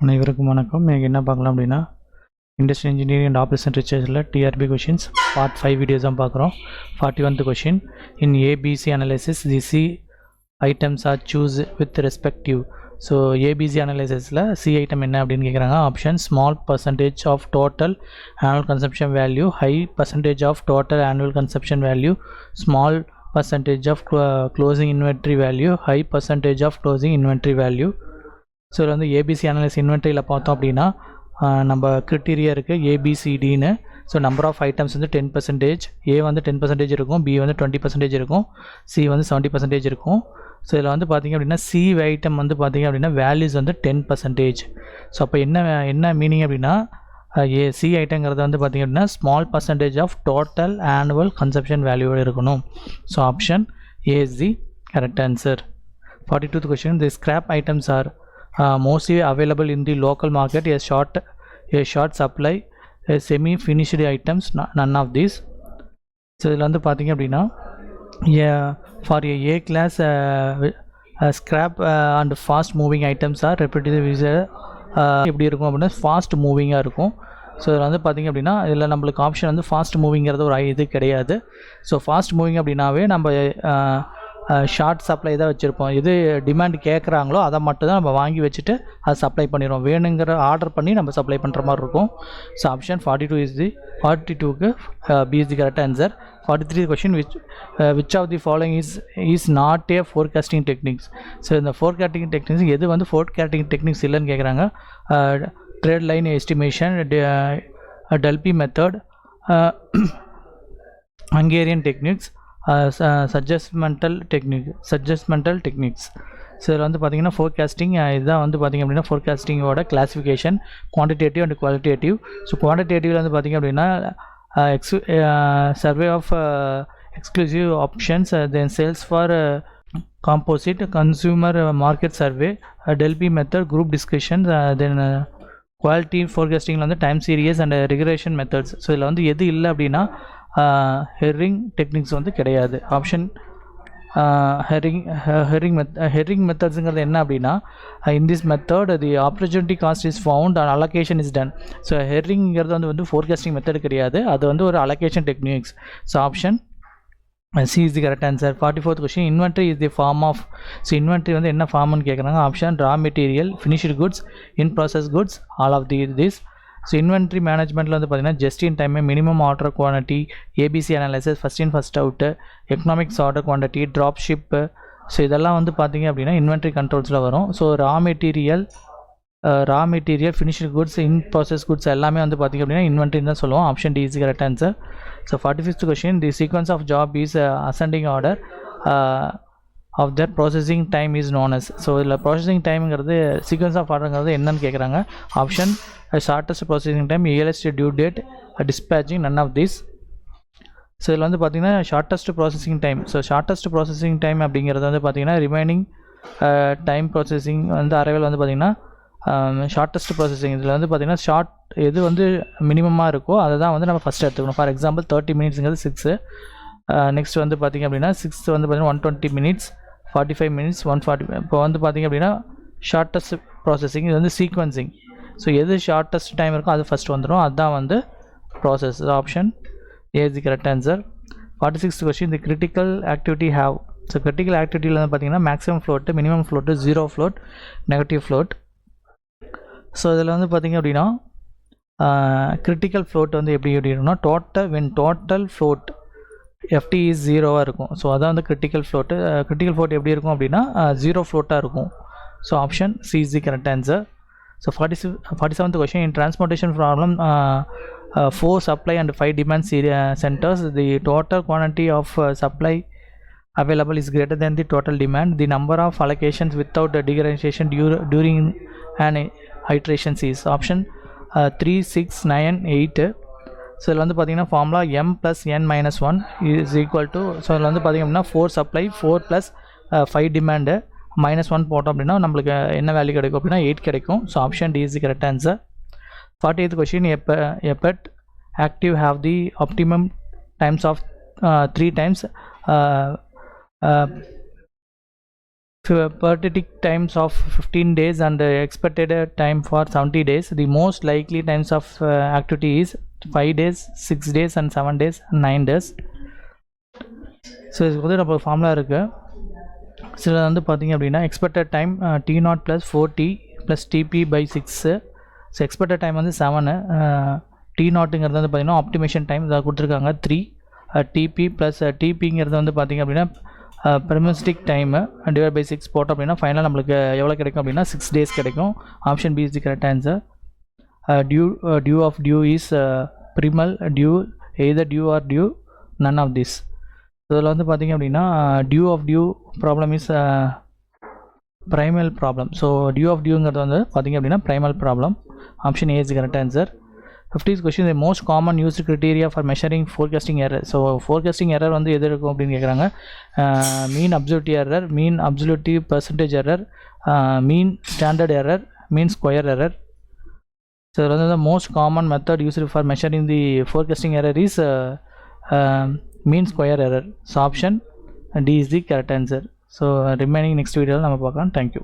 அனைவருக்கும் வணக்கம். இன்னைக்கு என்ன பார்க்கலாம் அப்படின்னா இண்டஸ்ட்ரியல் இன்ஜினியரிங் அண்ட் ஆப்ரேஷன் ரிசர்ச்சில் டிஆர்பி கொஷின்ஸ் பார்ட் 5 வீடியோஸ் தான் பார்க்குறோம். 41th question in ABC analysis the C items are chose with respective. So ABC அனலைசிஸில் சி ஐட்டம் என்ன அப்படின்னு கேட்குறாங்க. Option small percentage of total annual consumption value, high percentage of total annual consumption value, small percentage of closing inventory value, high percentage of closing inventory value. So இதில் வந்து ABC analyse இன்வென்ட்ரியில் பார்த்தோம் அப்படின்னா நம்ம criteria இருக்குது ஏபிசிடின்னு. So number of items வந்து 10%, ஏ வந்து 10% இருக்கும், B வந்து 20% இருக்கும், சி வந்து 70% இருக்கும். ஸோ இதில் வந்து பார்த்திங்க அப்படின்னா சி ஐட்டம் வந்து பார்த்திங்க அப்படின்னா வேல்யூஸ் வந்து 10%. ஸோ அப்போ என்ன மீனிங் அப்படின்னா சி ஐட்டங்கிறது வந்து பார்த்திங்க அப்படின்னா small percentage of total annual consumption வேல்யூவோடு இருக்கணும். So option A is the correct answer. 42th question the scrap items are mostly available in the local market, a short supply, a semi finished items, none of these. So இதில் வந்து பார்த்திங்க அப்படின்னா for a class scrap and fast moving items are repetitive எப்படி இருக்கும் அப்படின்னா fast மூவிங்காக இருக்கும். So இதில் வந்து பார்த்திங்க அப்படின்னா இதில் நம்மளுக்கு ஆப்ஷன் வந்து ஃபாஸ்ட் மூவிங்கிறது ஒரு இது கிடையாது. ஸோ ஃபாஸ்ட் மூவிங் அப்படின்னாவே நம்ம ஷார்ட் சப்ளை தான் வச்சுருப்போம். எது டிமாண்ட் கேட்குறாங்களோ அதை மட்டும் தான் நம்ம வாங்கி வச்சுட்டு அதை சப்ளை பண்ணிடுவோம். வேணுங்கிற ஆர்டர் பண்ணி நம்ம சப்ளை பண்ணுற மாதிரி இருக்கும். ஸோ ஆப்ஷன் 42 இஸ் தி 42க்கு B is the correct answer. 43 question which of the following is not a forecasting techniques. So இந்த ஃபோர்காஸ்டிங் டெக்னிக்ஸ் எது வந்து ஃபோர்காஸ்டிங் டெக்னிக்ஸ் இல்லைன்னு கேட்குறாங்க. Trend line estimation, Delphi method, Hungarian techniques, judgemental techniques. So இதில் வந்து பார்த்திங்கன்னா forecasting இதுதான் வந்து பார்த்திங்க அப்படின்னா ஃபோர்காஸ்டிங்கோட classification quantitative and qualitative. So குவான்டிடேட்டிவில் வந்து பார்த்திங்க அப்படின்னா survey of exclusive options, then sales for composite, consumer market survey, Delphi method, group discussion, then quality ஃபோர்காஸ்டிங்கில் வந்து time series and regression methods. So இதில் வந்து எது இல்லை அப்படின்னா ஹெரிங் டெக்னிக்ஸ் வந்து கிடையாது. ஆப்ஷன் ஹெரிங் மெத்தட்ஸுங்கிறது என்ன அப்படின்னா in this method the opportunity cost is found and allocation is done. So ஹெரிங்கிறது வந்து ஃபோர்காஸ்டிங் மெத்தட் கிடையாது, அது வந்து ஒரு allocation techniques. So option C is the correct answer. 44th question inventory is the form of. So inventory வந்து என்ன ஃபார்ம்னு கேட்குறாங்க. Option raw material, finished goods, in process goods, all of this. So inventory மேனேஜ்மெண்ட்டில் வந்து பார்த்திங்கன்னா just in time, minimum order quantity, ABC analysis, first in first out, economics order quantity, drop ship. So இதெல்லாம் வந்து பார்த்திங்க அப்படின்னா inventory கண்ட்ரோல்ஸில் வரும். So raw material, finished goods, in process goods எல்லாமே வந்து பார்த்திங்க அப்படின்னா இன்வென்ட்ரின்னு தான் சொல்லுவோம். Option D is correct answer. So 45th question the sequence of job is ascending order of that processing time is known as. So இதில் processing டைம்ங்கிறது sequence of ஆர்டருங்கிறது என்னன்னு கேட்குறாங்க. Option shortest processing time, earliest due date, dispatching, none of this. So இதில் வந்து பார்த்திங்கன்னா shortest processing time. So shortest processing time அப்படிங்கிறது வந்து பார்த்திங்கன்னா ரிமைனிங் டைம் ப்ராசஸிங் வந்து அரைவல் வந்து பார்த்திங்கன்னா ஷார்ட்டஸ்ட் ப்ராசஸிங். இதில் வந்து பார்த்திங்கன்னா ஷார்ட் எது வந்து மினிமமாக இருக்கோ அதை தான் வந்து நம்ம ஃபஸ்ட்டு எடுத்துக்கணும். For example 30 மினிட்ஸுங்கிறது 6. நெக்ஸ்ட் வந்து பார்த்திங்க அப்படின்னா 6 வந்து பார்த்திங்கன்னா 120 மினிட்ஸ், 45 மினிட்ஸ், 140. இப்போ வந்து பார்த்திங்க அப்படின்னா ஷார்ட்டஸ்ட் ப்ராசஸிங், இது வந்து சீக்வன்சிங். ஸோ எது ஷார்ட்டஸ்ட் டைம் இருக்கோ அது ஃபஸ்ட் வந்துடும், அதுதான் வந்து process. Option A is the correct answer. 46th question the critical activity have. So critical ஆக்டிவிட்டியில் வந்து பார்த்திங்கன்னா maximum float, minimum float, zero float, negative float. So இதில் வந்து பார்த்திங்க அப்படின்னா கிரிட்டிக்கல் ஃப்ளோட் வந்து எப்படி இருக்குன்னா டோட்டல் ஃப்ளோட் எஃப்டி இஸ் 0வாக இருக்கும். ஸோ அதான் வந்து கிரிட்டிக்கல் ஃப்ளோட்டு. கிரிட்டிக்கல் ஃப்ளோட் எப்படி இருக்கும் அப்படின்னா 0 ஃப்ளோட்டாக இருக்கும். So option C is the correct answer. So 47th question in transportation problem 4 supply and 5 demand centres the total quantity of supply available is greater than the total demand. The number of allocations without degradation during an iteration is option 3, 6, 9, 8. So இதில் வந்து பார்த்திங்கன்னா formula m + n-1 is equal to. So இதில் வந்து பார்த்திங்க அப்படின்னா 4 supply, 4 + 5 demand, -1 போட்டோம் அப்படின்னா நம்மளுக்கு என்ன வேல்யூ கிடைக்கும் அப்படின்னா 8 கிடைக்கும். So option D is the correct answer. 48th question a pet active have the optimum times of 3 times periodic times of 15 days and expected time for 70 days. The most likely times of activity is 5 days, 6 days and 7 days and 9 days. So இதுக்கு வந்து நம்ம formula இருக்குது. சில வந்து பார்த்திங்க அப்படின்னா expected time T0 + 4T + TP / 6. So expected time வந்து 7. T0ங்கிறது வந்து பார்த்திங்கன்னா ஆப்டிமேஷன் டைம் இதை கொடுத்துருக்காங்க 3. TP + TPங்கிறது வந்து பார்த்திங்க அப்படின்னா பெர்மிஸ்டிக் டைமு டிவைட் பை 6 போட்டோம் அப்படின்னா ஃபைனலாக நம்மளுக்கு எவ்வளோ கிடைக்கும் அப்படின்னா 6 days கிடைக்கும். Option B is the correct answer. Dual of dual is primal dual, either dual or dual, none of this. இதில் வந்து பார்த்திங்க அப்படின்னா dual of dual problem is primal problem. So dual of டியூங்கிறது வந்து பார்த்திங்க அப்படின்னா primal problem. Option A is the correct answer. 50th question, the most common used criteria for measuring forecasting error. So forecasting error வந்து எது இருக்கும் அப்படின்னு கேட்குறாங்க. Mean absolute error, mean absolute percentage error, mean standard error, mean square error. So இதில் வந்து most common method used for measuring the forecasting error is mean square error. So option D is the correct answer. So remaining next வீடியோவில் நம்ம பார்க்கலாம். Thank you.